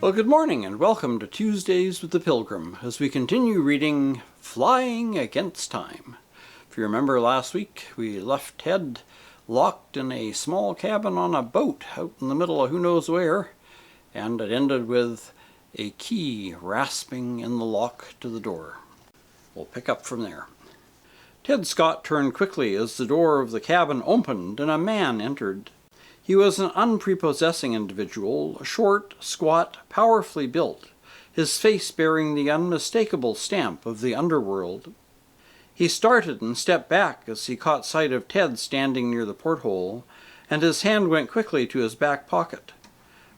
Well, good morning and welcome to Tuesdays with the Pilgrim as we continue reading Flying Against Time. If you remember last week, we left Ted locked in a small cabin on a boat out in the middle of who knows where, and it ended with a key rasping in the lock to the door. We'll pick up from there. Ted Scott turned quickly as the door of the cabin opened and a man entered. He was an unprepossessing individual, short, squat, powerfully built, his face bearing the unmistakable stamp of the underworld. He started and stepped back as he caught sight of Ted standing near the porthole, and his hand went quickly to his back pocket.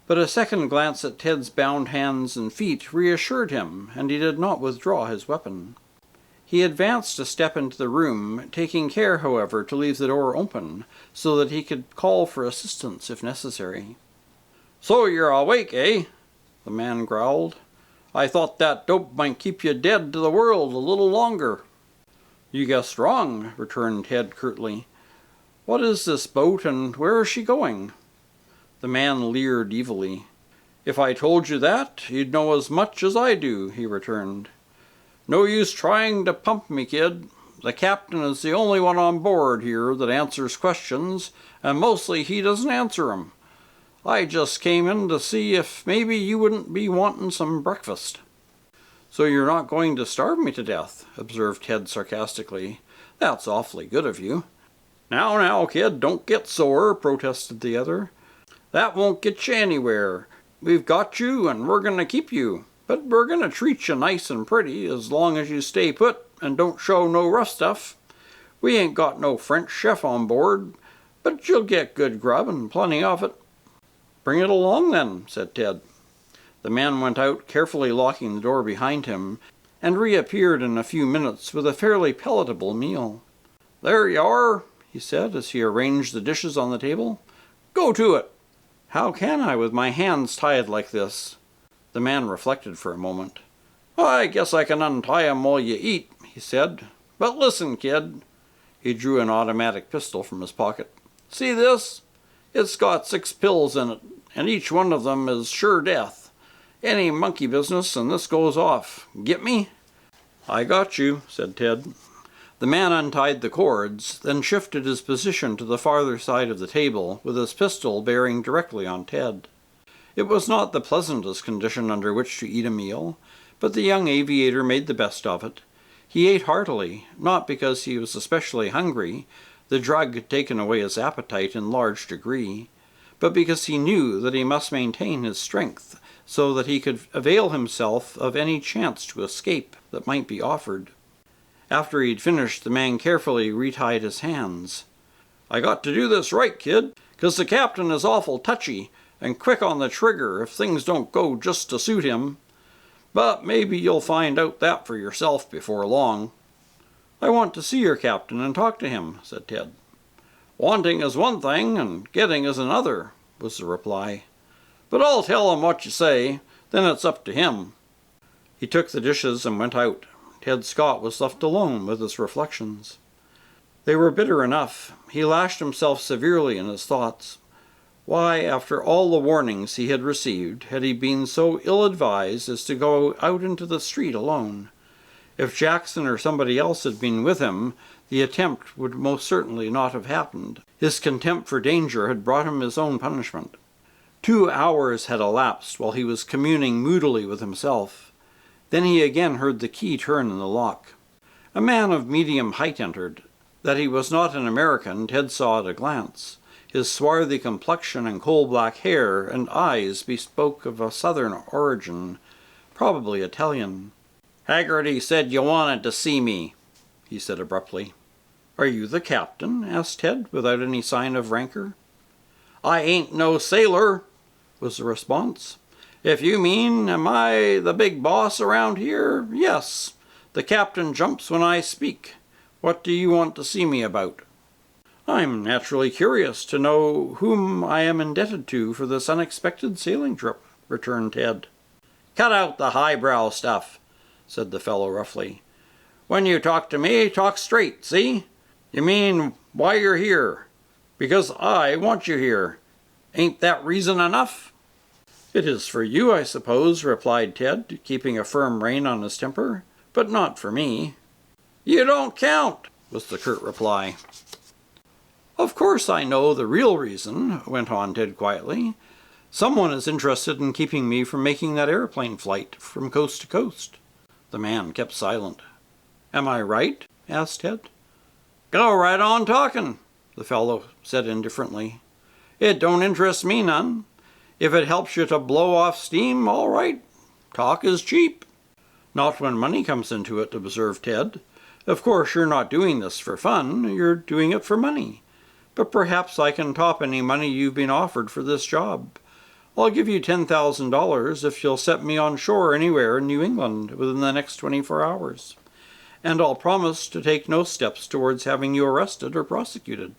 But a second glance at Ted's bound hands and feet reassured him, and he did not withdraw his weapon. He advanced a step into the room, taking care, however, to leave the door open, so that he could call for assistance if necessary. "So you're awake, eh?" the man growled. "I thought that dope might keep you dead to the world a little longer." "You guessed wrong," returned Ted curtly. "What is this boat, and where is she going?" The man leered evilly. "If I told you that, you'd know as much as I do," he returned. "No use trying to pump me, kid. The captain is the only one on board here that answers questions, and mostly he doesn't answer 'em. I just came in to see if maybe you wouldn't be wanting some breakfast." "So you're not going to starve me to death," observed Ted sarcastically. "That's awfully good of you." Now, kid, don't get sore," protested the other. "That won't get you anywhere. We've got you, and we're going to keep you. But we're going to treat you nice and pretty as long as you stay put and don't show no rough stuff. We ain't got no French chef on board, but you'll get good grub and plenty of it." "Bring it along then," said Ted. The man went out, carefully locking the door behind him, and reappeared in a few minutes with a fairly palatable meal. "There you are," he said as he arranged the dishes on the table. "Go to it." "How can I with my hands tied like this?" The man reflected for a moment. "I guess I can untie 'em while you eat," he said. "But listen, kid." He drew an automatic pistol from his pocket. "See this? It's got 6 pills in it, and each one of them is sure death. Any monkey business and this goes off. Get me?" "I got you," said Ted. The man untied the cords, then shifted his position to the farther side of the table, with his pistol bearing directly on Ted. It was not the pleasantest condition under which to eat a meal, but the young aviator made the best of it. He ate heartily, not because he was especially hungry, the drug had taken away his appetite in large degree, but because he knew that he must maintain his strength so that he could avail himself of any chance to escape that might be offered. After he'd finished, the man carefully retied his hands. "I got to do this right, kid, 'cause the captain is awful touchy and quick on the trigger if things don't go just to suit him. But maybe you'll find out that for yourself before long." "I want to see your captain and talk to him," said Ted. "Wanting is one thing, and getting is another," was the reply. "But I'll tell him what you say, then it's up to him." He took the dishes and went out. Ted Scott was left alone with his reflections. They were bitter enough. He lashed himself severely in his thoughts. Why, after all the warnings he had received, had he been so ill-advised as to go out into the street alone? If Jackson or somebody else had been with him, the attempt would most certainly not have happened. His contempt for danger had brought him his own punishment. 2 hours had elapsed while he was communing moodily with himself. Then he again heard the key turn in the lock. A man of medium height entered. That he was not an American, Ted saw at a glance. His swarthy complexion and coal-black hair and eyes bespoke of a southern origin, probably Italian. "Haggerty said you wanted to see me," he said abruptly. "Are you the captain?" asked Ted, without any sign of rancor. "I ain't no sailor," was the response. "If you mean, am I the big boss around here? Yes. The captain jumps when I speak. What do you want to see me about?" "I'm naturally curious to know whom I am indebted to for this unexpected sailing trip," returned Ted. "Cut out the highbrow stuff," said the fellow roughly. "When you talk to me, talk straight, see? You mean why you're here. Because I want you here. Ain't that reason enough?" "It is for you, I suppose," replied Ted, keeping a firm rein on his temper, "but not for me." "You don't count," was the curt reply. "Of course I know the real reason," went on Ted quietly. "Someone is interested in keeping me from making that airplane flight from coast to coast." The man kept silent. "Am I right?" asked Ted. "Go right on talking," the fellow said indifferently. "It don't interest me none. If it helps you to blow off steam, all right. Talk is cheap." "Not when money comes into it," observed Ted. "Of course you're not doing this for fun, you're doing it for money. But perhaps I can top any money you've been offered for this job. I'll give you $10,000 if you'll set me on shore anywhere in New England within the next 24 hours. And I'll promise to take no steps towards having you arrested or prosecuted."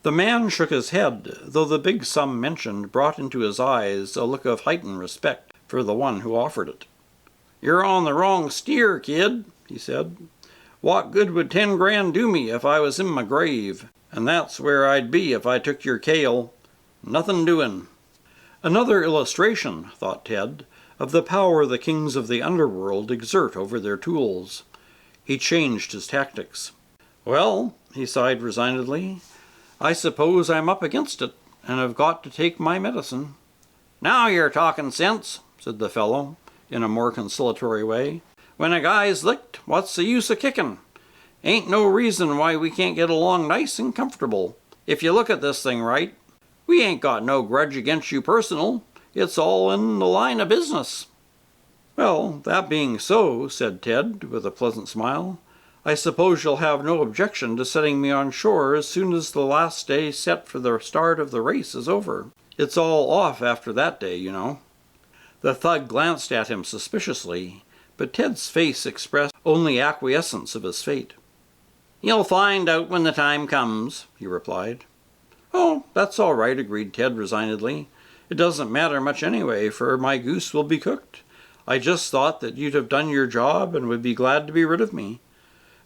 The man shook his head, though the big sum mentioned brought into his eyes a look of heightened respect for the one who offered it. "You're on the wrong steer, kid," he said. "What good would 10 grand do me if I was in my grave? And that's where I'd be if I took your kale. Nothing doing." Another illustration, thought Ted, of the power the kings of the underworld exert over their tools. He changed his tactics. "Well," he sighed resignedly, "I suppose I'm up against it, and have got to take my medicine." "Now you're talking sense," said the fellow, in a more conciliatory way. "When a guy's licked, what's the use of kicking? Ain't no reason why we can't get along nice and comfortable. If you look at this thing right, we ain't got no grudge against you personal. It's all in the line of business." "Well, that being so," said Ted, with a pleasant smile, "I suppose you'll have no objection to setting me on shore as soon as the last day set for the start of the race is over. It's all off after that day, you know." The thug glanced at him suspiciously, but Ted's face expressed only acquiescence of his fate. "You'll find out when the time comes," he replied. "Oh, that's all right," agreed Ted resignedly. "It doesn't matter much anyway, for my goose will be cooked. I just thought that you'd have done your job and would be glad to be rid of me.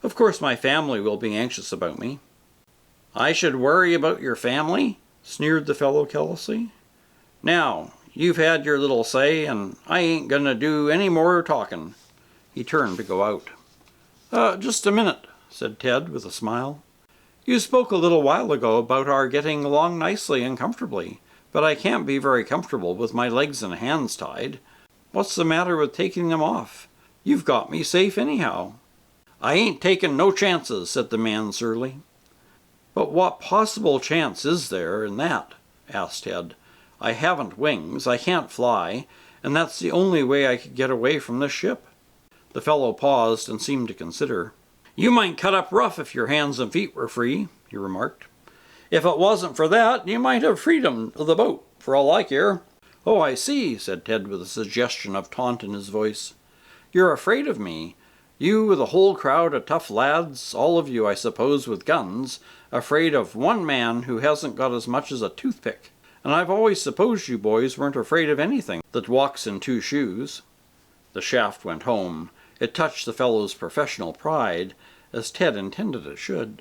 Of course my family will be anxious about me." "I should worry about your family?" sneered the fellow carelessly. "Now, you've had your little say, and I ain't gonna do any more talking." He turned to go out. Just a minute," said Ted with a smile. "You spoke a little while ago about our getting along nicely and comfortably, but I can't be very comfortable with my legs and hands tied. What's the matter with taking them off? You've got me safe anyhow." "I ain't taking no chances," said the man surly. "But what possible chance is there in that?" asked Ted. "I haven't wings, I can't fly, and that's the only way I could get away from this ship." The fellow paused and seemed to consider. "You might cut up rough if your hands and feet were free," he remarked. "If it wasn't for that, you might have freedom of the boat, for all I care." "Oh, I see," said Ted with a suggestion of taunt in his voice. "You're afraid of me. You with a whole crowd of tough lads, all of you, I suppose, with guns, afraid of one man who hasn't got as much as a toothpick. And I've always supposed you boys weren't afraid of anything that walks in 2 shoes. The shaft went home. It touched the fellow's professional pride, as Ted intended it should.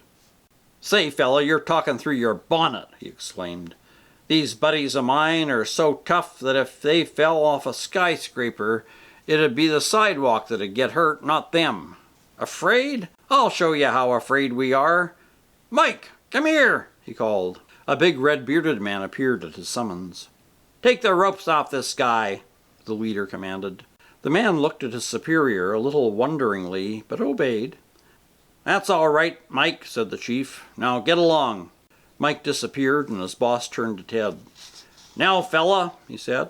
"Say, fella, you're talking through your bonnet," he exclaimed. "These buddies of mine are so tough that if they fell off a skyscraper, it'd be the sidewalk that'd get hurt, not them. Afraid? I'll show you how afraid we are. Mike, come here," he called. A big red-bearded man appeared at his summons. "Take the ropes off this guy," the leader commanded. The man looked at his superior a little wonderingly, but obeyed. "That's all right, Mike," said the chief. "Now get along." Mike disappeared, and his boss turned to Ted. "Now, fella," he said,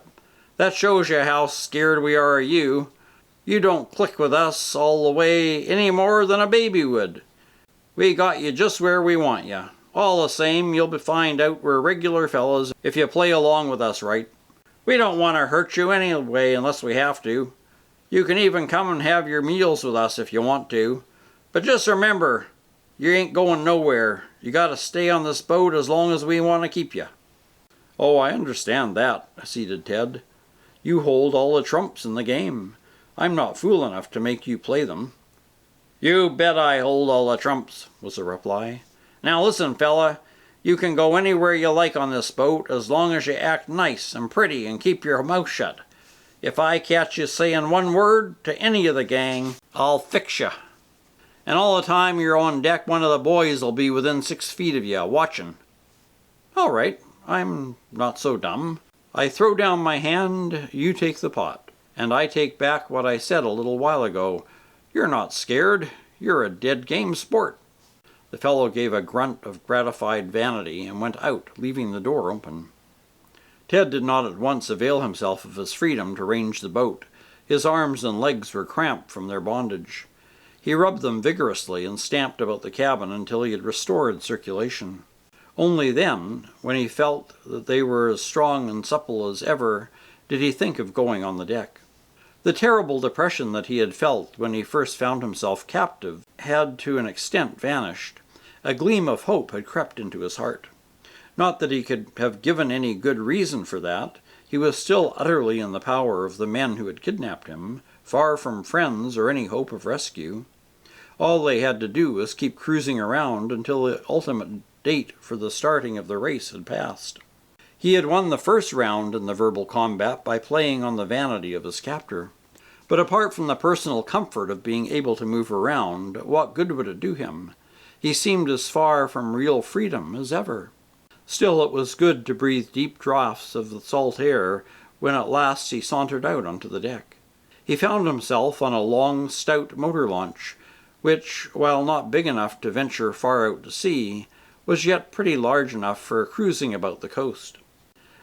"that shows you how scared we are of you. You don't click with us all the way any more than a baby would. We got you just where we want you. All the same, you'll find out we're regular fellas if you play along with us right. We don't want to hurt you anyway unless we have to. You can even come and have your meals with us if you want to. But just remember, you ain't going nowhere. You got to stay on this boat as long as we want to keep you." "Oh, I understand that," acceded Ted. "You hold all the trumps in the game. I'm not fool enough to make you play them." "You bet I hold all the trumps," was the reply. "Now listen, fella, You can go anywhere you like on this boat as long as you act nice and pretty and keep your mouth shut. If I catch you saying one word to any of the gang, I'll fix you. And all the time you're on deck, one of the boys will be within 6 feet of you, watching. All right, I'm not so dumb. I throw down my hand, you take the pot. And I take back what I said a little while ago. You're not scared. You're a dead game sport. The fellow gave a grunt of gratified vanity and went out, leaving the door open. Ted did not at once avail himself of his freedom to range the boat. His arms and legs were cramped from their bondage. He rubbed them vigorously and stamped about the cabin until he had restored circulation. Only then, when he felt that they were as strong and supple as ever, did he think of going on the deck. The terrible depression that he had felt when he first found himself captive had to an extent vanished. A gleam of hope had crept into his heart. Not that he could have given any good reason for that. He was still utterly in the power of the men who had kidnapped him, far from friends or any hope of rescue. All they had to do was keep cruising around until the ultimate date for the starting of the race had passed. He had won the first round in the verbal combat by playing on the vanity of his captor. But apart from the personal comfort of being able to move around, what good would it do him? He seemed as far from real freedom as ever. Still, it was good to breathe deep draughts of the salt air when at last he sauntered out onto the deck. He found himself on a long, stout motor launch, which, while not big enough to venture far out to sea, was yet pretty large enough for cruising about the coast.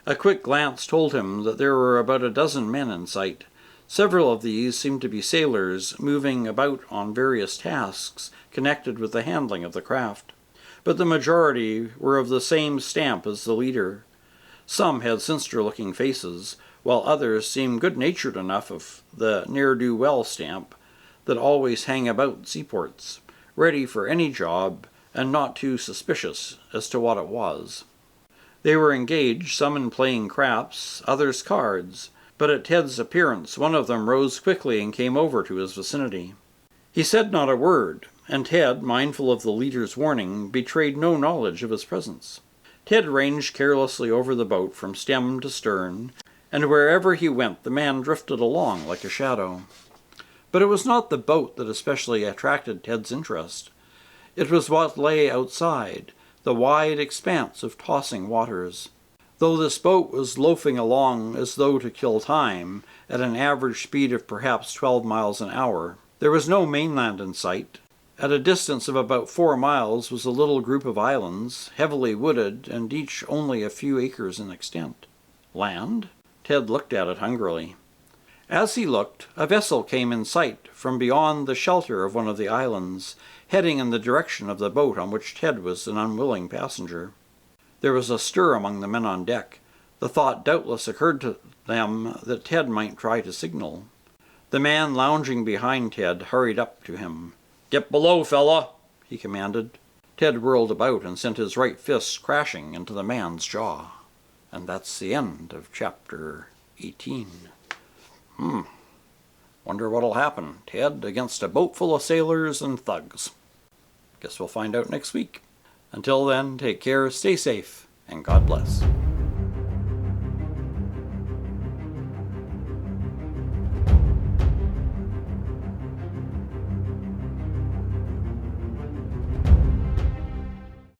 A quick glance told him that there were about a dozen men in sight. Several of these seemed to be sailors moving about on various tasks connected with the handling of the craft, but the majority were of the same stamp as the leader. Some had sinister-looking faces, while others seemed good-natured enough of the ne'er-do-well stamp that always hang about seaports, ready for any job and not too suspicious as to what it was. They were engaged, some in playing craps, others cards, but at Ted's appearance one of them rose quickly and came over to his vicinity. He said not a word, and Ted, mindful of the leader's warning, betrayed no knowledge of his presence. Ted ranged carelessly over the boat from stem to stern, and wherever he went the man drifted along like a shadow. But it was not the boat that especially attracted Ted's interest. It was what lay outside, the wide expanse of tossing waters. Though this boat was loafing along as though to kill time, at an average speed of perhaps 12 miles an hour, there was no mainland in sight. At a distance of about 4 miles was a little group of islands, heavily wooded and each only a few acres in extent. Land? Ted looked at it hungrily. As he looked, a vessel came in sight from beyond the shelter of one of the islands, heading in the direction of the boat on which Ted was an unwilling passenger. There was a stir among the men on deck. The thought doubtless occurred to them that Ted might try to signal. The man lounging behind Ted hurried up to him. "Get below, fella," he commanded. Ted whirled about and sent his right fist crashing into the man's jaw. And that's the end of chapter 18. Wonder what'll happen, Ted, against a boat full of sailors and thugs. Guess we'll find out next week. Until then, take care, stay safe, and God bless.